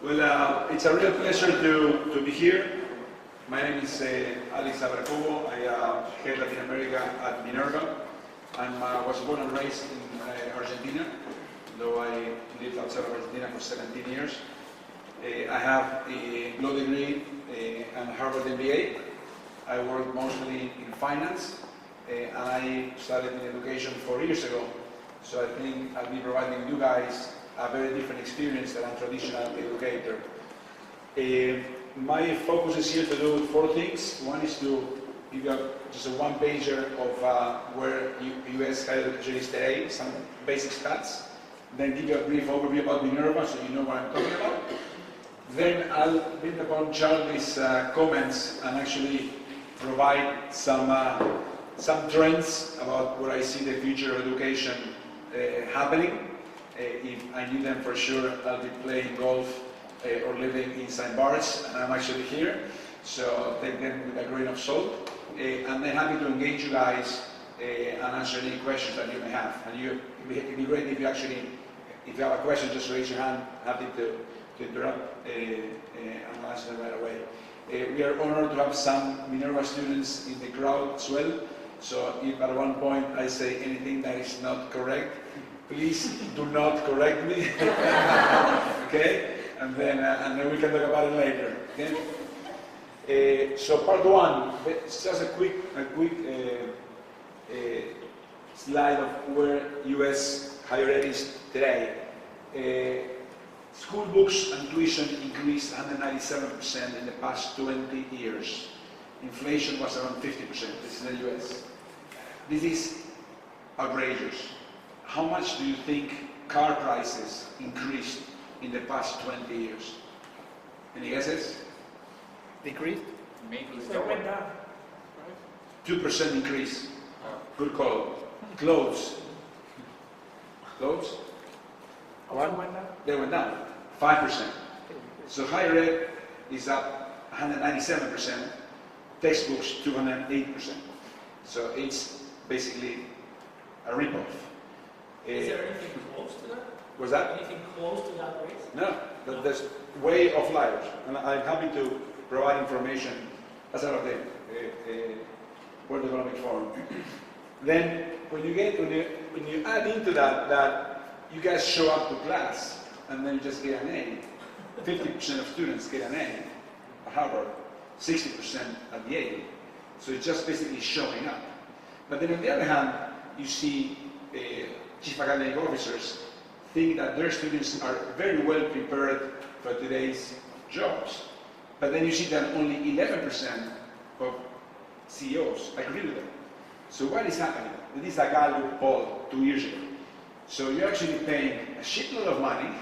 Well, it's a real pleasure to be here. My name is Aberg. Cobo. I head Latin America at Minerva. I was born and raised in Argentina, though I lived outside of Argentina for 17 years. I have a law degree and Harvard MBA. I work mostly in finance, and I started in education 4 years ago. So I think I'll be providing you guys a very different experience than a traditional educator. My focus is here to do 4 things. One is to give you just a one-pager of where U.S. higher education is today, some basic stats. Then give you a brief overview about Minerva so you know what I'm talking about. Then I'll build upon Charlie's comments and actually provide some trends about where I see the future of education happening. If I need them, for sure, I'll be playing golf or living inside bars, and I'm actually here, so take them with a grain of salt. And I'm happy to engage you guys and answer any questions that you may have. And it'd be great if you have a question, just raise your hand. Happy to interrupt and I'll answer them right away. We are honored to have some Minerva students in the crowd as well. So if at one point I say anything that is not correct, please do not correct me. Okay? And then we can talk about it later. Okay? So part 1, it's just a quick slide of where U.S. higher ed is today. School books and tuition increased 197% in the past 20 years. Inflation was around 50%. This is the U.S. This is outrageous. How much do you think car prices increased in the past 20 years? Any guesses? Decreased? Maybe They went down. 2% increase. Good call. Clothes. Clothes? Also went down. They went down. 5%. So higher ed is up 197%. Textbooks 208%. So it's basically a ripoff. Is there anything close to that? Was that? Anything close to that rate? No, there's way of life, and I'm happy to provide information as out of the World Economic Forum. Then, when you add into that you guys show up to class and then you just get an A. 50% of students get an A at Harvard, 60% at Yale. So it's just basically showing up. But then on the other hand, you see chief academic officers think that their students are very well prepared for today's jobs. But then you see that only 11% of CEOs agree with them. So what is happening? This is a Gallup poll 2 years ago. So you're actually paying a shitload of money,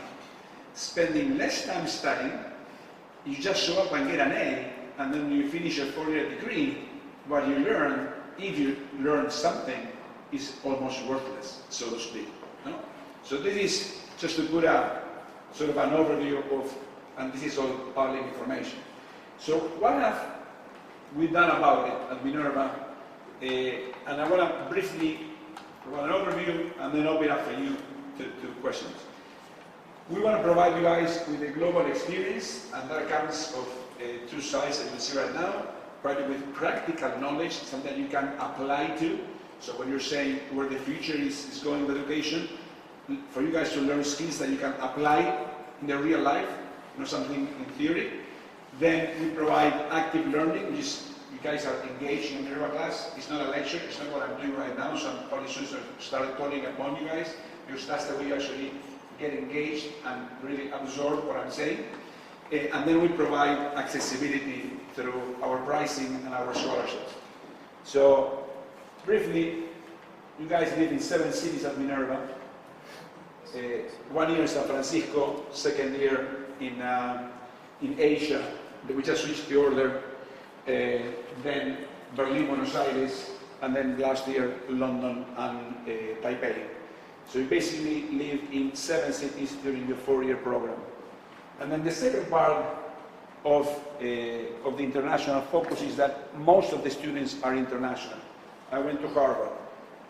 spending less time studying, you just show up and get an A, and then you finish a 4-year degree, what you learn, if you learn something, is almost worthless, so to speak. No? So this is just to put a sort of an overview of, and this is all public information. So what have we done about it at Minerva? And I want to briefly provide an overview and then open up for you to questions. We want to provide you guys with a global experience, and that comes of 2 sides that you see right now, partly with practical knowledge, something that you can apply to. So when you're saying where the future is going with education, for you guys to learn skills that you can apply in the real life, something in theory. Then we provide active learning, which is you guys are engaged in the Minerva class. It's not a lecture, it's not what I'm doing right now, so I'm probably soon start calling upon you guys, because that's the way you actually get engaged and really absorb what I'm saying. And then we provide accessibility through our pricing and our scholarships. So, briefly, you guys live in 7 cities at Minerva. 1 year in San Francisco, 2nd year in Asia. We just reached the order. Then Berlin, Buenos Aires, and then last year London and Taipei. So you basically live in 7 cities during the 4-year program. And then the second part of the international focus is that most of the students are international. I went to Harvard.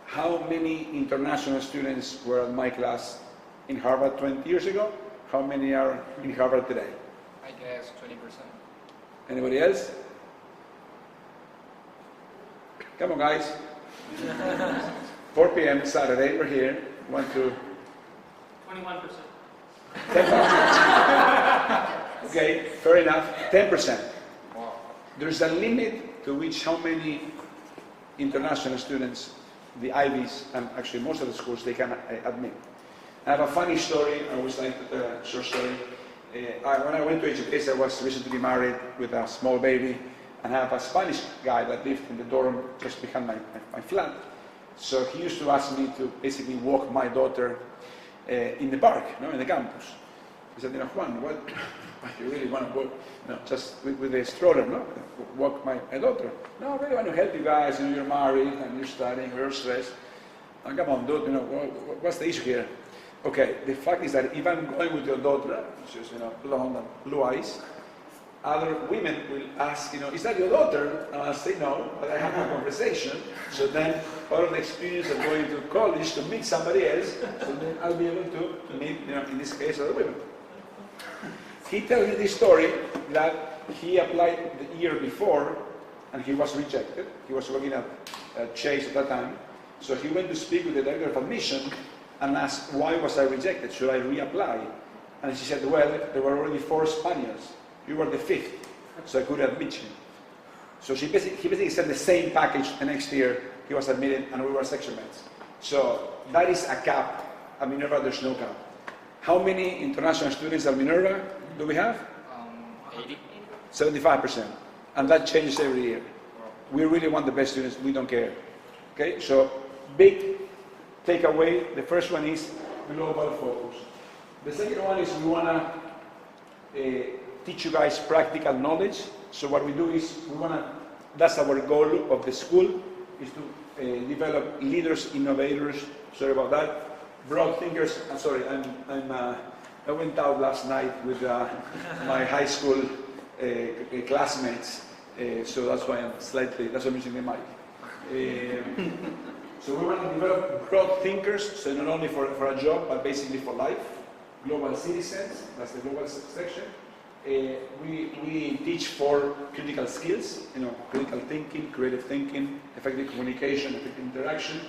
How many international students were in my class in Harvard 20 years ago? How many are in Harvard today? guess 20%. Anybody else? Come on, guys. 4 p.m. Saturday, we're here. 1 to 21%. 10%. Okay, fair enough. 10%. Wow. There's a limit to which how many international students, the Ivies, and actually most of the schools, they can admit. I have a funny story. I always like to tell a short story. When I went to HBS, I was recently married with a small baby, and I have a Spanish guy that lived in the dorm just behind my flat. So he used to ask me to basically walk my daughter in the park, in the campus. He said, Juan, what you really want to walk? Just with a stroller, walk my daughter. No, I really want to help you guys. You're married and you're studying, you're stressed. Come on, dude. What's the issue here? Okay, the fact is that if I'm going with your daughter, she's blonde and blue eyes, other women will ask, is that your daughter? And I'll say no, but I have a conversation. So then part of the experience of going to college to meet somebody else, so then I'll be able to meet, in this case, other women. He tells me this story that he applied the year before and he was rejected. He was working at Chase at that time. So he went to speak with the director of admission and asked, why was I rejected? Should I reapply? And she said, well, there were already 4 Spaniards. You were the 5th, so I could admit you. So he basically said the same package the next year. He was admitted, and we were section mates. So that is a cap. At Minerva, there's no cap. How many international students at Minerva do we have? 80. 75%. And that changes every year. We really want the best students. We don't care. Okay, so big takeaway. The first one is global focus. The second one is we want to teach you guys practical knowledge. So what we do is that's our goal of the school, is to develop leaders, innovators, sorry about that, broad thinkers. I'm sorry, I went out last night with my high school classmates, so that's why that's why I'm using the mic. So we want to develop broad thinkers, so not only for a job, but basically for life. Global citizens, that's the global section. We teach for critical skills, critical thinking, creative thinking, effective communication, effective interaction,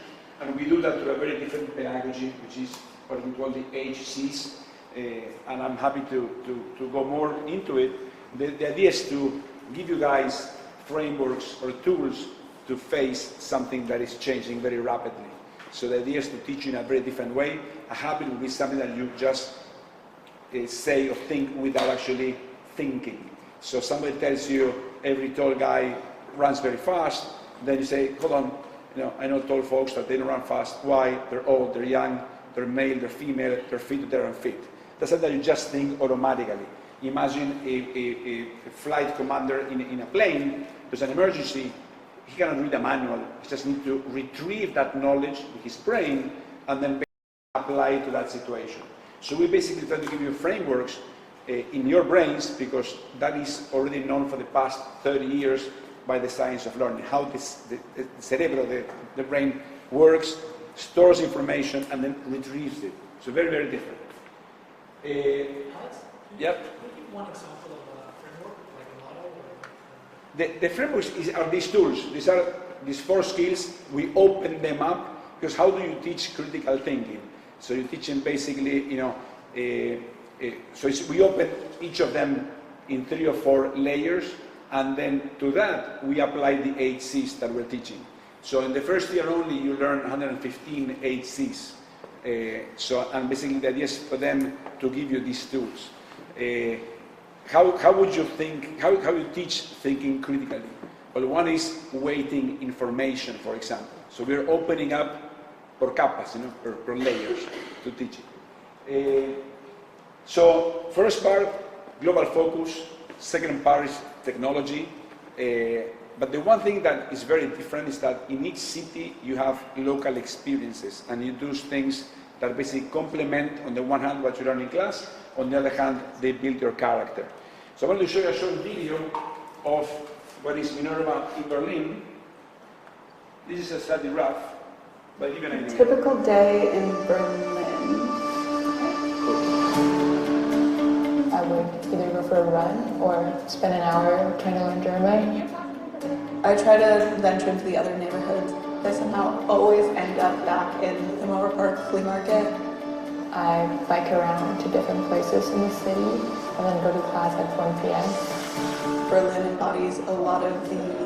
and we do that through a very different pedagogy, which is what we call the HCs, and I'm happy to go more into it. The idea is to give you guys frameworks or tools to face something that is changing very rapidly. So the idea is to teach you in a very different way. A habit will be something that you just say or think without actually thinking. So somebody tells you every tall guy runs very fast, then you say, hold on, I know tall folks that they don't run fast. Why? They're old, they're young, they're male, they're female, they're fit, they're unfit. That's something that you just think automatically. Imagine a flight commander in a plane, there's an emergency, he cannot read a manual, he just needs to retrieve that knowledge in his brain and then apply it to that situation. So we basically try to give you frameworks in your brains, because that is already known for the past 30 years by the science of learning, how the cerebro, the brain works, stores information, and then retrieves it. So very, very different. Alex, Yep. can you give one example of a framework, like a model? The frameworks are these tools. These are these 4 skills. We open them up, because how do you teach critical thinking? So you teach them basically, we open each of them in 3 or 4 layers, and then to that we apply the 8 C's that we're teaching. So in the first year only you learn 115 8 C's. And basically the idea is for them to give you these tools. How would you think, how you teach thinking critically? Well, one is weighting information, for example. So we're opening up por capas, per layers to teach it. So first part, global focus. Second part is technology. But the one thing that is very different is that in each city you have local experiences, and you do things that basically complement, on the one hand, what you learn in class, on the other hand, they build your character. So I want to show you a short video of what is Minerva in Berlin. This is a study rough, but even a typical day in Berlin. I would either go for a run or spend an hour trying to learn German. I try to venture into the other neighborhoods. I somehow always end up back in the Mower Park Flea Market. I bike around to different places in the city and then go to class at 1 p.m. Berlin embodies a lot of the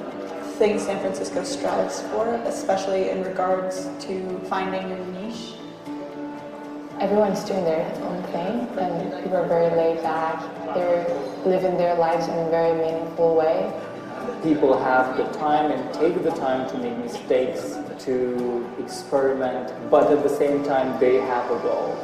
things San Francisco strives for, especially in regards to finding your niche. Everyone's doing their own thing, and people are very laid back. They're living their lives in a very meaningful way. People have the time and take the time to make mistakes, to experiment, but at the same time they have a goal.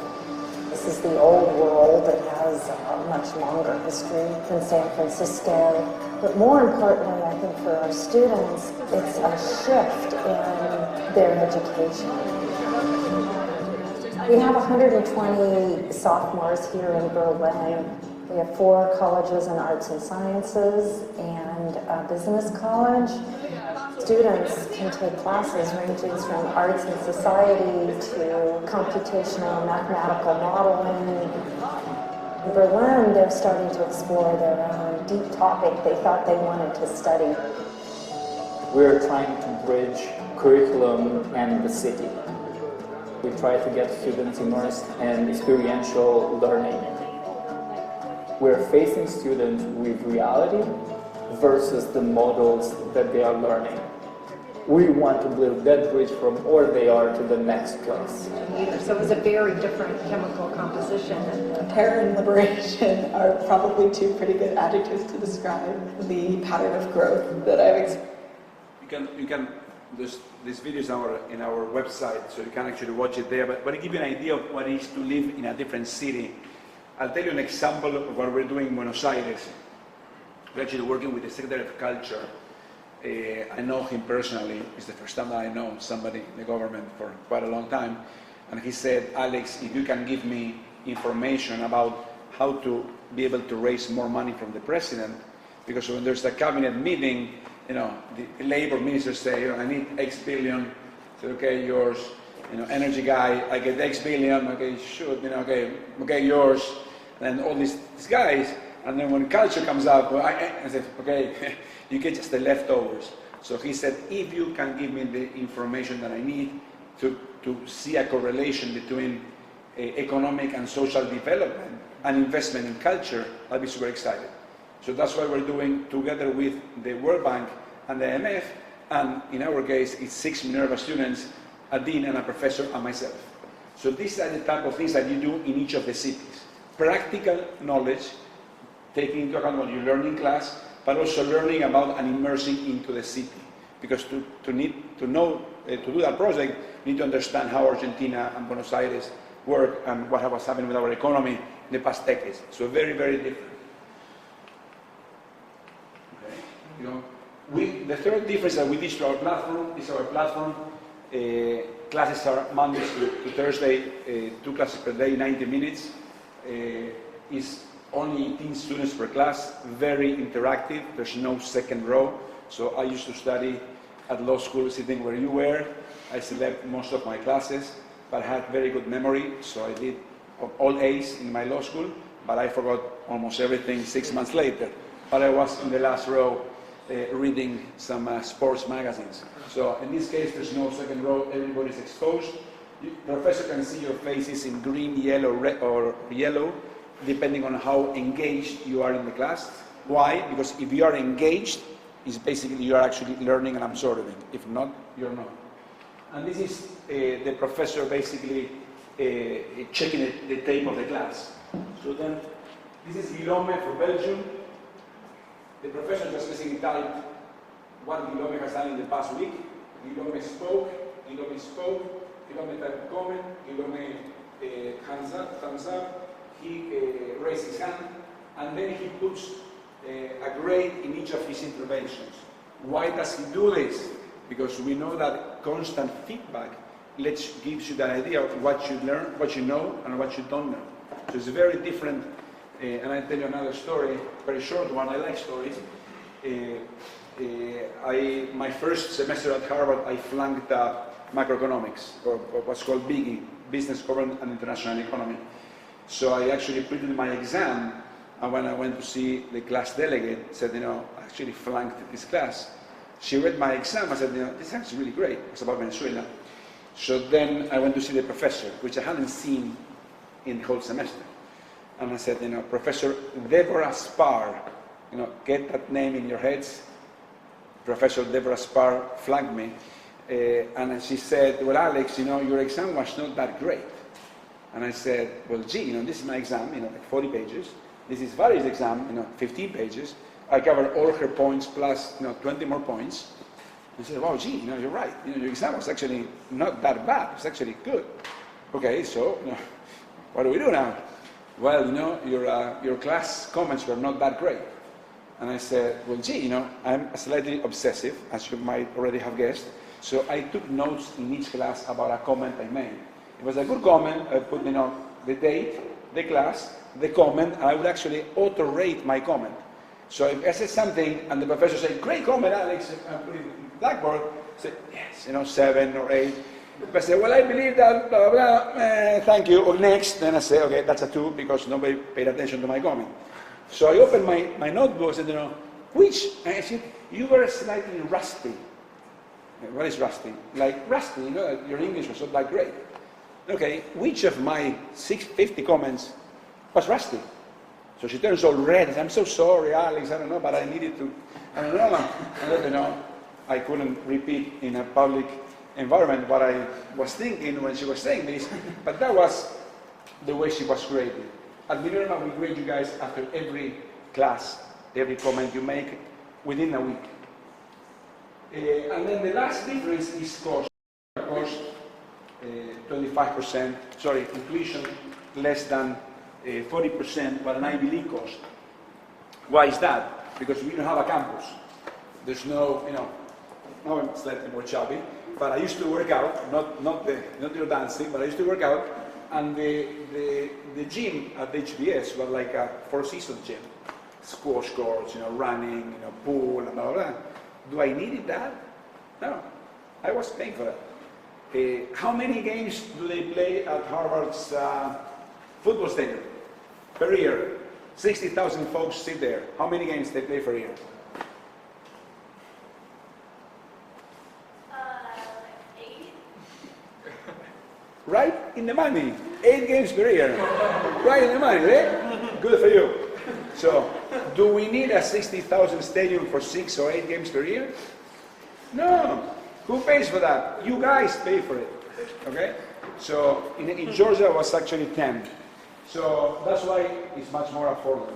This is the old world that has a much longer history than San Francisco. But more importantly, I think for our students, it's a shift in their education. We have 120 sophomores here in Berlin. We have 4 colleges in arts and sciences and a business college. Students can take classes ranging from arts and society to computational and mathematical modeling. In Berlin, they're starting to explore their own deep topic they thought they wanted to study. We're trying to bridge curriculum and the city. We try to get students immersed in experiential learning. We're facing students with reality versus the models that they are learning. We want to build that bridge from where they are to the next place. So it was a very different chemical composition. Terror and liberation are probably 2 pretty good adjectives to describe the pattern of growth that I've experienced. This video is in our website, so you can actually watch it there, but to give you an idea of what it is to live in a different city, I'll tell you an example of what we're doing in Buenos Aires. We're actually working with the Secretary of Culture. I know him personally. It's the first time that I know somebody in the government for quite a long time. And he said, Alex, if you can give me information about how to be able to raise more money from the president, because when there's a cabinet meeting, you know, the labor ministers say, you know, I need X billion. So, okay, yours. You know, energy guy, I get X billion. Okay, shoot, you know, okay, yours. And all these guys. And then when culture comes up, well, I said, okay, you get just the leftovers. So he said, if you can give me the information that I need to see a correlation between economic and social development and investment in culture, I'll be super excited. So that's what we're doing together with the World Bank and the IMF. And in our case, it's 6 Minerva students, a dean and a professor, and myself. So these are the type of things that you do in each of the cities. Practical knowledge, taking into account what you learn in class, but also learning about and immersing into the city. Because to do that project, you need to understand how Argentina and Buenos Aires work and what was happening with our economy in the past decades. So very, very different. Okay. You know, the third difference that we teach to our platform is our platform. Classes are Mondays to Thursday, 2 classes per day, 90 minutes. Is only 18 students per class, very interactive. There's no second row. So I used to study at law school sitting where you were. I slept most of my classes, but I had very good memory. So I did all A's in my law school, but I forgot almost everything 6 months later. But I was in the last row reading some sports magazines. So in this case, there's no second row. Everybody's exposed. The professor can see your faces in green, yellow, red, or yellow, depending on how engaged you are in the class. Why? Because if you are engaged, it's basically you are actually learning and absorbing. If not, you're not. And this is the professor basically checking the tape of the class. So then, this is Guillaume for Belgium. The professor just basically typed what Guillaume has done in the past week. Guillaume spoke, Guillaume typed comment, Guillaume thumbs up, he raised his hand, and then he puts a grade in each of his interventions. Why does he do this? Because we know that constant feedback gives you that idea of what you learn, what you know, and what you don't know. So it's very different. And I'll tell you another story, very short one. I like stories. My first semester at Harvard, I flunked macroeconomics, or what's called BIGI, Business, Government, and International Economy. So I actually printed my exam And when I went to see the class delegate, said, you know, I actually flunked this class. She read my exam. I said, you know, this is actually really great. It's about Venezuela. So then I went to see the professor, which I hadn't seen in the whole semester. And I said, you know, Professor Deborah Spar, you know, get that name in your heads. Professor Deborah Spar flanked me. And she said, well, Alex, you know, your exam was not that great. And I said, well, gee, you know, this is my exam, you know, like 40 pages. This is Vari's exam, you know, 15 pages. I covered all her points plus, you know, 20 more points. And she said, wow, gee, you know, you're right. You know, your exam was actually not that bad. It's actually good. Okay, so, you know, what do we do now? Well, you know, your class comments were not that great. And I said, well, gee, you know, I'm slightly obsessive, as you might already have guessed. So I took notes in each class about a comment I made. It was a good comment. I put, you know, the date, the class, the comment, and I would actually auto-rate my comment. So if I said something and the professor said, great comment, Alex, and put it in the blackboard, I said, yes, you know, 7 or 8. If I said, well, I believe that, blah, blah, blah, thank you, or next, then I say, okay, that's a 2 because nobody paid attention to my comment. So I opened my notebook and said, you know, which, and I said, you were slightly rusty. What is rusty? Like rusty, you know, your English was not that great. Okay, which of my 650 comments was rusty? So she turns all red. I'm so sorry, Alex, I don't know, but I needed to, I don't know. And you know, I couldn't repeat in a public environment what I was thinking when she was saying this, but that was the way she was graded. At Minerva, we grade you guys after every class, every comment you make within a week. And then the last difference is cost. Cost 25%, sorry, tuition less than 40% what an Ivy League cost. Why is that? Because we don't have a campus. There's no, you know, now I'm slightly more chubby, but I used to work out, not your dancing, but I used to work out, and the gym at HBS was like a four-season gym. Squash courts, you know, running, you know, pool, and all that. Do I need that? No, I was paying for that. How many games do they play at Harvard's football stadium per year? 60,000 folks sit there. How many games they play per year? Like 8. Right in the money. 8 games per year. Right in the money, right? Good for you. So, do we need a 60,000 stadium for 6 or 8 games per year? No. Who pays for that? You guys pay for it. Okay? So, in Georgia it was actually 10. So, that's why it's much more affordable.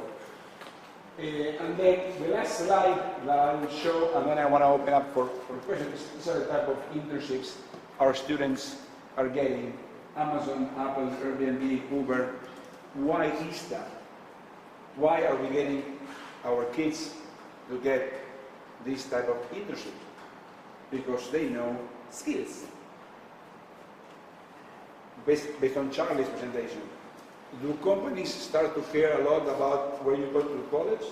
And then the last slide that I will show, and then I want to open up for questions. These are the type of internships our students are getting. Amazon, Apple, Airbnb, Uber. Why is that? Why are we getting our kids to get this type of internship? Because they know skills. Based on Charlie's presentation, do companies start to care a lot about where you go to college?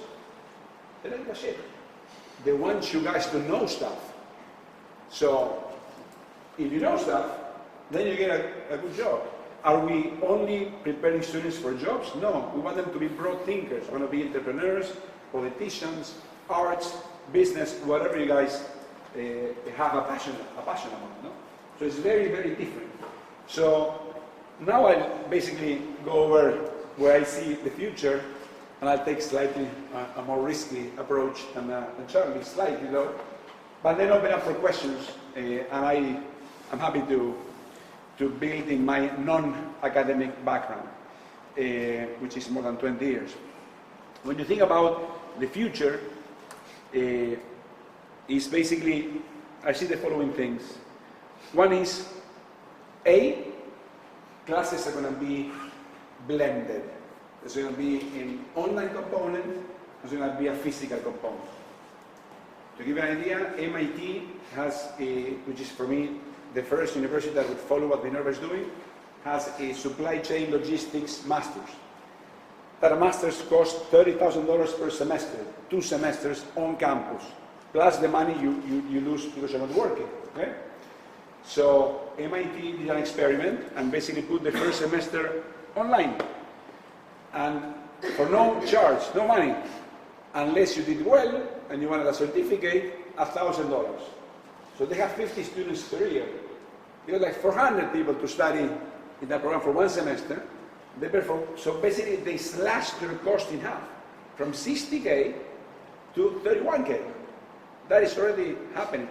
They don't give a shit. They want you guys to know stuff. So, if you know stuff, then you get a good job. Are we only preparing students for jobs? No, we want them to be broad thinkers. We want to be entrepreneurs, politicians, arts, business, whatever you guys have a passion about. No? So it's very, very different. So now I'll basically go over where I see the future, and I'll take slightly a more risky approach than Charlie, slightly though, but then open up for questions, and I'm happy to build in my non-academic background, which is more than 20 years. When you think about the future, is basically, I see the following things. One is, classes are going to be blended. There's going to be an online component, there's going to be a physical component. To give you an idea, MIT has which is for me the first university that would follow what Minerva is doing, has a supply chain logistics master's. That master's costs $30,000 per semester, 2 semesters on campus, plus the money you lose because you're not working. Okay? So MIT did an experiment and basically put the first semester online. And for no charge, no money, unless you did well and you wanted a certificate, $1,000. So they have 50 students per year. They got like 400 people to study in that program for one semester. So basically they slashed their cost in half, from 60K to 31K. That is already happening.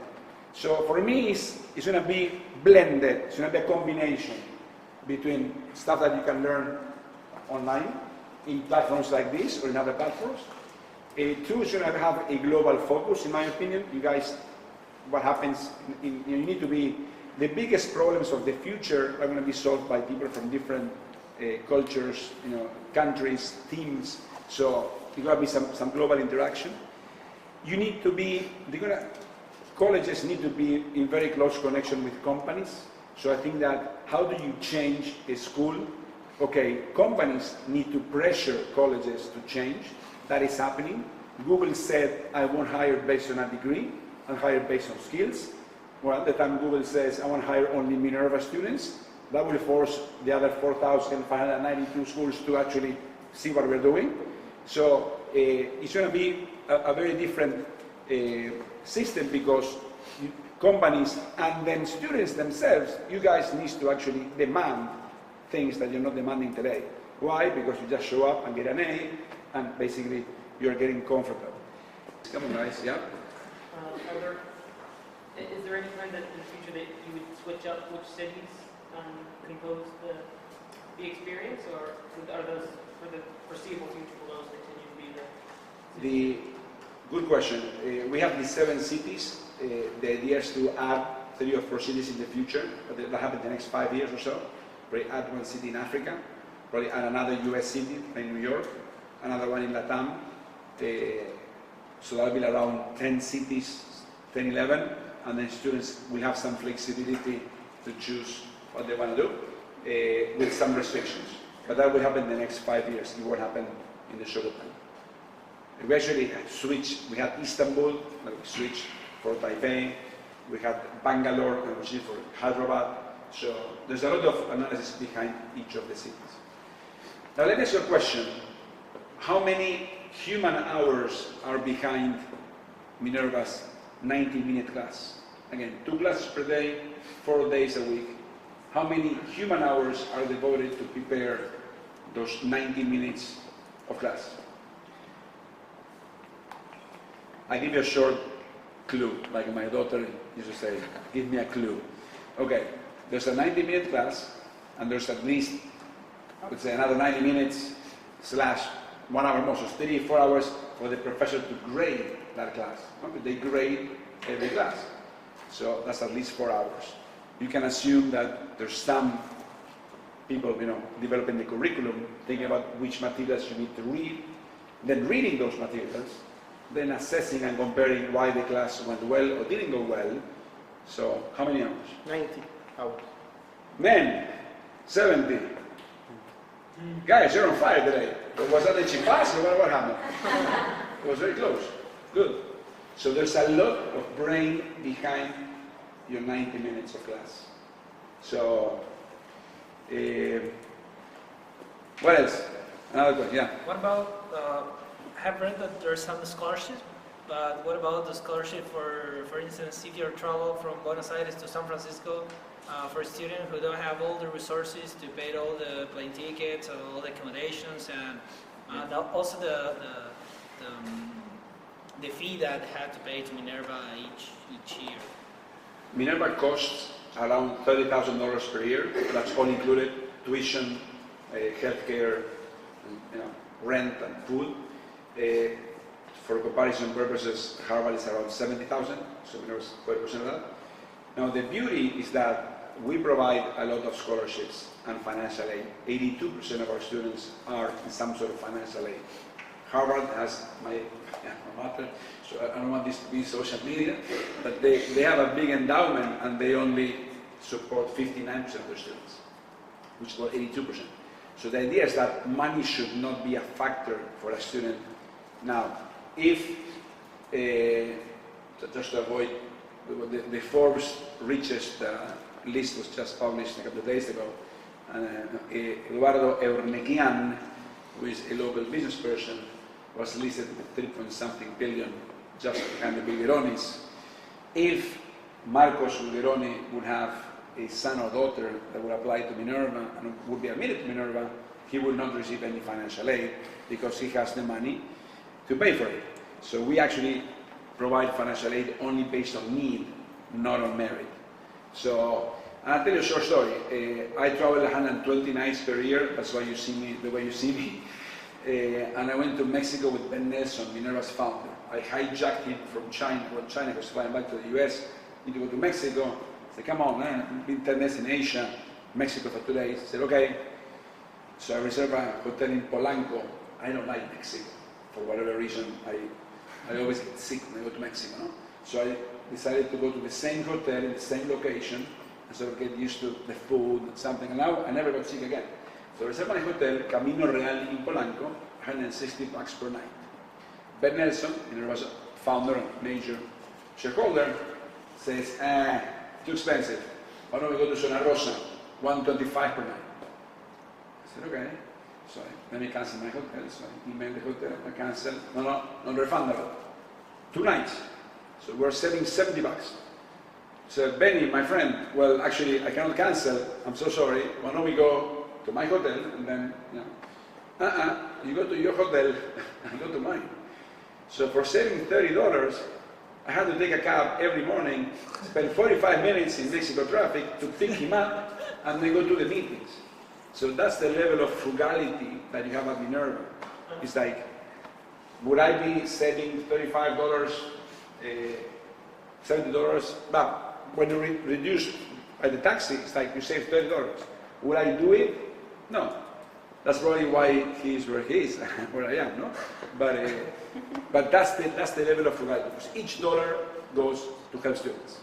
So for me, it's going to be blended. It's going to be a combination between stuff that you can learn online in platforms like this or in other platforms. Two, it's going to have a global focus, in my opinion. You guys, what happens, you need to be, the biggest problems of the future are going to be solved by people from different cultures, countries, teams. So there's going to be some global interaction. You need to be, colleges need to be in very close connection with companies. So I think that, how do you change a school? Okay, companies need to pressure colleges to change. That is happening. Google said, I won't hire based on a degree, I'll hire based on skills. Well, at the time Google says, I want to hire only Minerva students, that will force the other 4,592 schools to actually see what we're doing. So it's going to be a very different system, because companies and then students themselves, you guys need to actually demand things that you're not demanding today. Why? Because you just show up and get an A, and basically you're getting comfortable. Come on, guys. Yeah. Is there any time that in the future that you would switch up which cities compose the experience, or are those, for the foreseeable future, will those continue to be the? Good question. We have these 7 cities. The idea is to add 3 or 4 cities in the future, but that happens in the next 5 years or so. Probably add 1 city in Africa, probably add another US city in New York, another one in Latam. So that'll be around 10 cities, 10, 11, and then students will have some flexibility to choose what they want to do, with some restrictions. But that will happen in the next 5 years. It won't happen in the shorter time. We actually switched. We had Istanbul, we switched for Taipei. We had Bangalore, which is for Hyderabad. So there's a lot of analysis behind each of the cities. Now let me ask you a question. How many human hours are behind Minerva's 90-minute class? Again, 2 classes per day, 4 days a week. How many human hours are devoted to prepare those 90 minutes of class? I give you a short clue, like my daughter used to say, give me a clue. Okay, there's a 90-minute class, and there's at least, let's say, another 90 minutes / 1 hour more, so 34 hours for the professor to grade that class. Okay, they grade every class, so that's at least 4 hours. You can assume that there's some people, developing the curriculum, thinking about which materials you need to read, then reading those materials, then assessing and comparing why the class went well or didn't go well. So, how many hours? 90 hours. Men, 70. Guys, you're on fire today. Was that the chipas or what happened? It was very close. Good. So there's a lot of brain behind your 90 minutes of class. So, what else? Another question, yeah. What about, I have read that there's some scholarship, but what about the scholarship for instance, if you're travel from Buenos Aires to San Francisco, for students who don't have all the resources to pay all the plane tickets, all the accommodations, and also the fee that had to pay to Minerva each year? Minerva costs around $30,000 per year. That's all included: tuition, healthcare, rent and food. For comparison purposes, Harvard is around $70,000, so Minerva's 40% of that. Now the beauty is that we provide a lot of scholarships and financial aid. 82% of our students are in some sort of financial aid. Harvard has my matter, so I don't want this to be social media, but they have a big endowment and they only support 59% of their students, which is about 82%. So the idea is that money should not be a factor for a student. Now, if, just to avoid, the Forbes richest list was just published a couple of days ago, Eduardo Eurnequian who is a local business person, was listed with 3-point-something billion just behind the Bulgaronis. If Marcos Bulgaroni would have a son or daughter that would apply to Minerva and would be admitted to Minerva, he would not receive any financial aid because he has the money to pay for it. So we actually provide financial aid only based on need, not on merit. So I'll tell you a short story. I travel 120 nights per year. That's why you see me the way you see me. And I went to Mexico with Ben Nelson, Minerva's founder. I hijacked him from China. When China was flying back to the US, need to go to Mexico. I said, come on, man, I've been 10 days in Asia, Mexico for 2 days. I said, okay. So I reserved a hotel in Polanco. I don't like Mexico. For whatever reason, I always get sick when I go to Mexico. No? So I decided to go to the same hotel in the same location and sort of get used to the food and something. And now I never got sick again. So I reserved my hotel, Camino Real in Polanco, $160 per night. Ben Nelson, Minerva's founder and major shareholder, says, too expensive. Why don't we go to Zona Rosa, $125 per night? I said, okay. So let me cancel my hotel. So I emailed the hotel, I canceled. No, non-refundable. 2 nights. So we're saving $70. So Benny, my friend, well, actually, I cannot cancel. I'm so sorry. Why don't we go to my hotel and then, you go to your hotel and I go to mine. So for saving $30, I had to take a cab every morning, spend 45 minutes in Mexico traffic to pick him up and then go to the meetings. So that's the level of frugality that you have at Minerva. It's like, would I be saving $35, $70? But when you reduce by the taxi, it's like you save $30. Would I do it? No. That's probably why he is where he is, where I am, no? But that's the level of frugality, because each dollar goes to help students.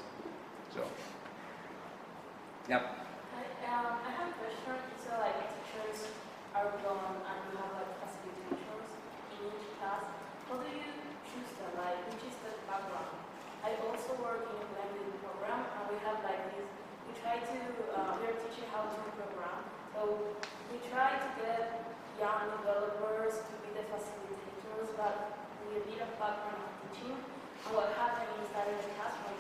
So, yeah. I have a question. So, like, teachers are gone and you have, like, facilitators in each class. How do you choose them? Like, which is the background? I also work in a blended program, and we have, like, this. We try to, we're teaching how to program. So, we try to get young developers to be the facilitators, but we need a background of teaching. And what happens is that in the classroom,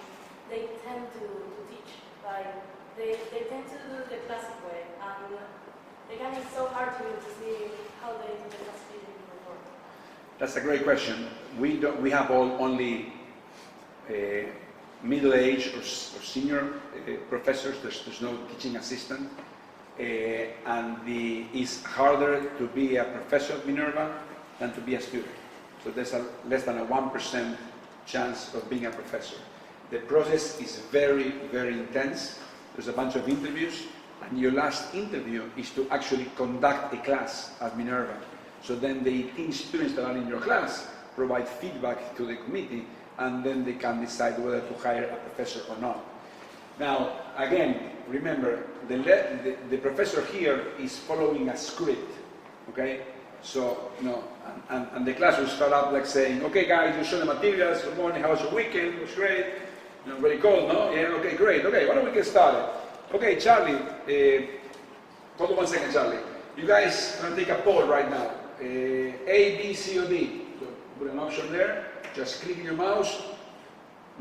they tend to teach. Like, they tend to do the classic way, and it's so hard to see how they do the facilitating work. That's a great question. We have only middle-aged or senior professors. There's no teaching assistant. And it's harder to be a professor at Minerva than to be a student. So there's less than a 1% chance of being a professor. The process is very, very intense. There's a bunch of interviews, and your last interview is to actually conduct a class at Minerva. So then the 18 students that are in your class provide feedback to the committee, and then they can decide whether to hire a professor or not. Now, again, remember, the professor here is following a script, okay? So, and the class will start out like saying, okay guys, you show the materials, good morning, how was your weekend? It was great. Very cold, no? Yeah, okay, great. Okay, why don't we get started? Okay, Charlie, hold on 1 second, Charlie. You guys are going to take a poll right now. A, B, C, or D. So put an option there. Just click your mouse.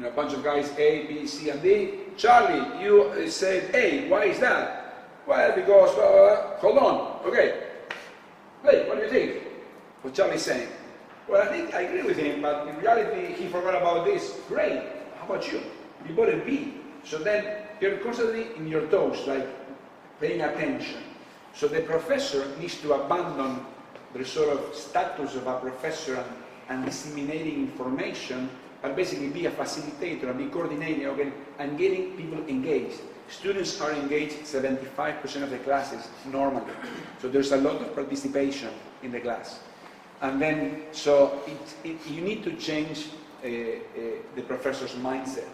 A bunch of guys, A, B, C, and D. Charlie, you said A. Why is that? Well, because, hold on. Okay. Hey, what do you think? What Charlie's saying. Well, I think I agree with him, but in reality, he forgot about this. Great. How about you? You voted B. So then you're constantly in your toes, like paying attention. So the professor needs to abandon the sort of status of a professor and disseminating information, and basically be a facilitator and be coordinating, okay, and getting people engaged. Students are engaged 75% of the classes normally. So there's a lot of participation in the class. And then, so you need to change the professor's mindset.